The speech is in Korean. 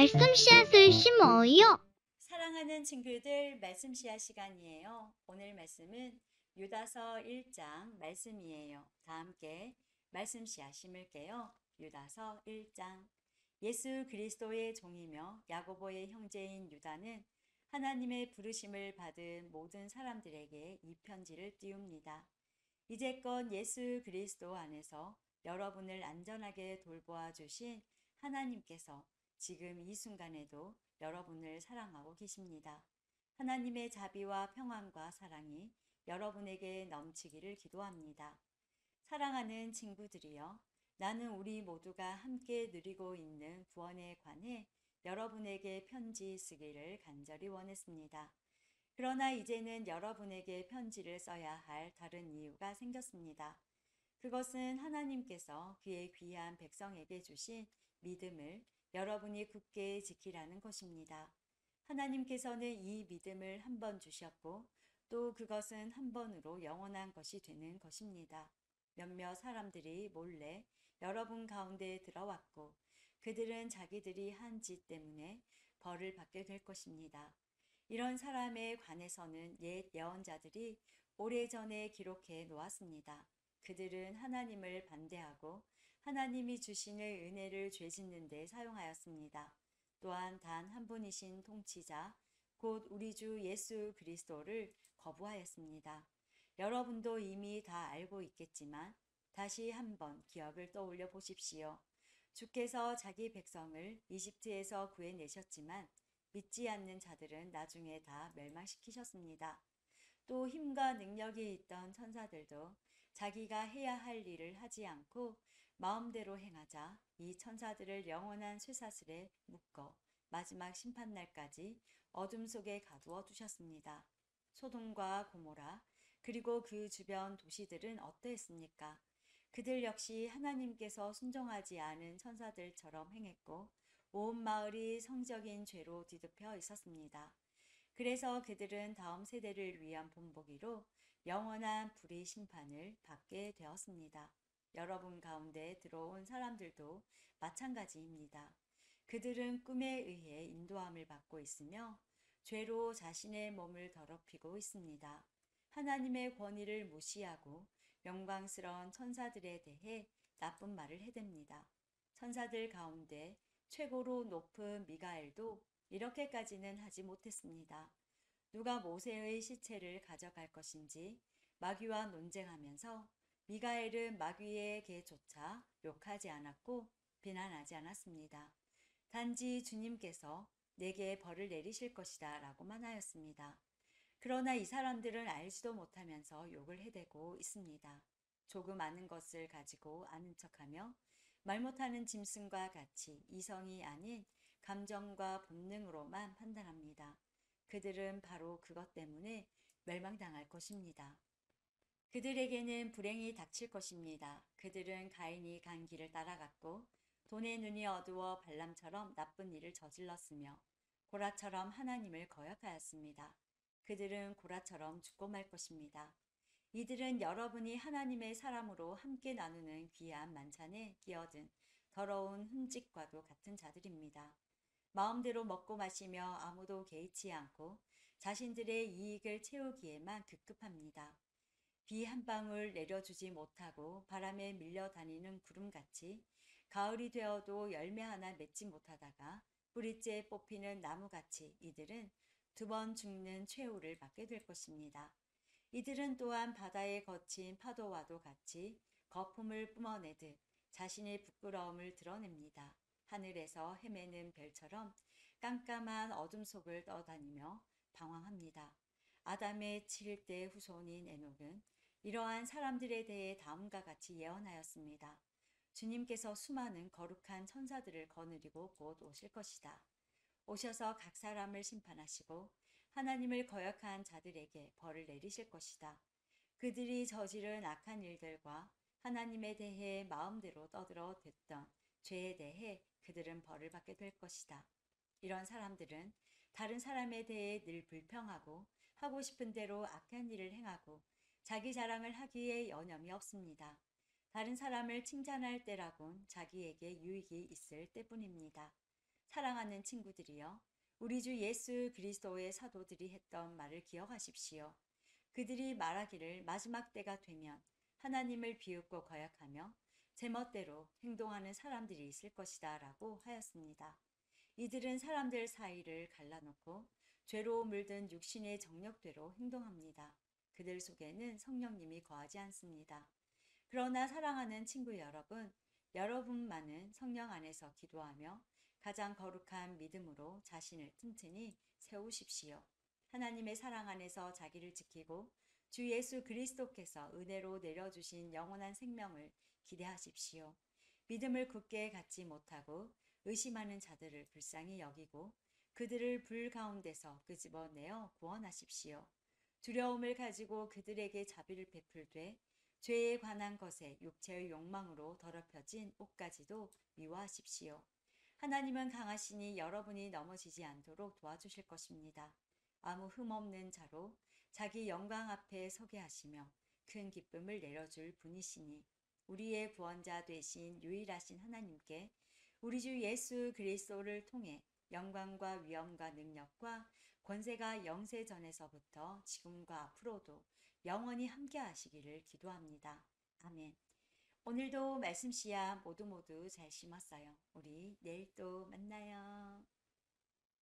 말씀 씨앗을 심어요. 사랑하는 친구들, 말씀 씨앗 시간이에요. 오늘 말씀은 유다서 1장 말씀이에요. 다 함께 말씀 씨앗 심을게요. 유다서 1장. 예수 그리스도의 종이며 야고보의 형제인 유다는 하나님의 부르심을 받은 모든 사람들에게 이 편지를 띄웁니다. 이제껏 예수 그리스도 안에서 여러분을 안전하게 돌보아 주신 하나님께서 지금 이 순간에도 여러분을 사랑하고 계십니다. 하나님의 자비와 평안과 사랑이 여러분에게 넘치기를 기도합니다. 사랑하는 친구들이여, 나는 우리 모두가 함께 누리고 있는 구원에 관해 여러분에게 편지 쓰기를 간절히 원했습니다. 그러나 이제는 여러분에게 편지를 써야 할 다른 이유가 생겼습니다. 그것은 하나님께서 그의 귀한 백성에게 주신 믿음을 여러분이 굳게 지키라는 것입니다. 하나님께서는 이 믿음을 한 번 주셨고 또 그것은 한 번으로 영원한 것이 되는 것입니다. 몇몇 사람들이 몰래 여러분 가운데 들어왔고 그들은 자기들이 한 짓 때문에 벌을 받게 될 것입니다. 이런 사람에 관해서는 옛 예언자들이 오래전에 기록해 놓았습니다. 그들은 하나님을 반대하고 하나님이 주시는 은혜를 죄짓는 데 사용하였습니다. 또한 단 한 분이신 통치자, 곧 우리 주 예수 그리스도를 거부하였습니다. 여러분도 이미 다 알고 있겠지만 다시 한번 기억을 떠올려 보십시오. 주께서 자기 백성을 이집트에서 구해내셨지만 믿지 않는 자들은 나중에 다 멸망시키셨습니다. 또 힘과 능력이 있던 천사들도 자기가 해야 할 일을 하지 않고 마음대로 행하자 이 천사들을 영원한 쇠사슬에 묶어 마지막 심판날까지 어둠 속에 가두어 두셨습니다. 소돔과 고모라 그리고 그 주변 도시들은 어떠했습니까? 그들 역시 하나님께서 순종하지 않은 천사들처럼 행했고 온 마을이 성적인 죄로 뒤덮여 있었습니다. 그래서 그들은 다음 세대를 위한 본보기로 영원한 불의 심판을 받게 되었습니다. 여러분 가운데 들어온 사람들도 마찬가지입니다. 그들은 꿈에 의해 인도함을 받고 있으며 죄로 자신의 몸을 더럽히고 있습니다. 하나님의 권위를 무시하고 영광스러운 천사들에 대해 나쁜 말을 해댑니다. 천사들 가운데 최고로 높은 미가엘도 이렇게까지는 하지 못했습니다. 누가 모세의 시체를 가져갈 것인지 마귀와 논쟁하면서 미가엘은 마귀의 개조차 욕하지 않았고 비난하지 않았습니다. 단지 주님께서 내게 벌을 내리실 것이다 라고만 하였습니다. 그러나 이 사람들은 알지도 못하면서 욕을 해대고 있습니다. 조금 아는 것을 가지고 아는 척하며 말 못하는 짐승과 같이 이성이 아닌 감정과 본능으로만 판단합니다. 그들은 바로 그것 때문에 멸망당할 것입니다. 그들에게는 불행이 닥칠 것입니다. 그들은 가인이 간 길을 따라갔고 돈의 눈이 어두워 발람처럼 나쁜 일을 저질렀으며 고라처럼 하나님을 거역하였습니다. 그들은 고라처럼 죽고 말 것입니다. 이들은 여러분이 하나님의 사람으로 함께 나누는 귀한 만찬에 끼어든 더러운 흠집과도 같은 자들입니다. 마음대로 먹고 마시며 아무도 개의치 않고 자신들의 이익을 채우기에만 급급합니다. 비 한 방울 내려주지 못하고 바람에 밀려다니는 구름같이 가을이 되어도 열매 하나 맺지 못하다가 뿌리째 뽑히는 나무같이 이들은 두 번 죽는 최후를 맞게 될 것입니다. 이들은 또한 바다에 거친 파도와도 같이 거품을 뿜어내듯 자신의 부끄러움을 드러냅니다. 하늘에서 헤매는 별처럼 깜깜한 어둠 속을 떠다니며 방황합니다. 아담의 7대 후손인 에녹은 이러한 사람들에 대해 다음과 같이 예언하였습니다. 주님께서 수많은 거룩한 천사들을 거느리고 곧 오실 것이다. 오셔서 각 사람을 심판하시고 하나님을 거역한 자들에게 벌을 내리실 것이다. 그들이 저지른 악한 일들과 하나님에 대해 마음대로 떠들어 댔던 죄에 대해 그들은 벌을 받게 될 것이다. 이런 사람들은 다른 사람에 대해 늘 불평하고 하고 싶은 대로 악한 일을 행하고 자기 자랑을 하기에 여념이 없습니다. 다른 사람을 칭찬할 때라곤 자기에게 유익이 있을 때뿐입니다. 사랑하는 친구들이여, 우리 주 예수 그리스도의 사도들이 했던 말을 기억하십시오. 그들이 말하기를 마지막 때가 되면 하나님을 비웃고 거역하며 제멋대로 행동하는 사람들이 있을 것이다 라고 하였습니다. 이들은 사람들 사이를 갈라놓고 죄로 물든 육신의 정력대로 행동합니다. 그들 속에는 성령님이 거하지 않습니다. 그러나 사랑하는 친구 여러분, 여러분만은 성령 안에서 기도하며 가장 거룩한 믿음으로 자신을 튼튼히 세우십시오. 하나님의 사랑 안에서 자기를 지키고 주 예수 그리스도께서 은혜로 내려주신 영원한 생명을 기대하십시오. 믿음을 굳게 갖지 못하고 의심하는 자들을 불쌍히 여기고 그들을 불 가운데서 끄집어내어 구원하십시오. 두려움을 가지고 그들에게 자비를 베풀되 죄에 관한 것에 육체의 욕망으로 더럽혀진 옷까지도 미워하십시오. 하나님은 강하시니 여러분이 넘어지지 않도록 도와주실 것입니다. 아무 흠없는 자로 자기 영광 앞에 서게 하시며 큰 기쁨을 내려줄 분이시니 우리의 구원자 되신 유일하신 하나님께 우리 주 예수 그리스도를 통해 영광과 위엄과 능력과 권세가 영세전에서부터 지금과 앞으로도 영원히 함께 하시기를 기도합니다. 아멘. 오늘도 말씀 씨앗 모두 잘 심었어요. 우리 내일 또 만나요.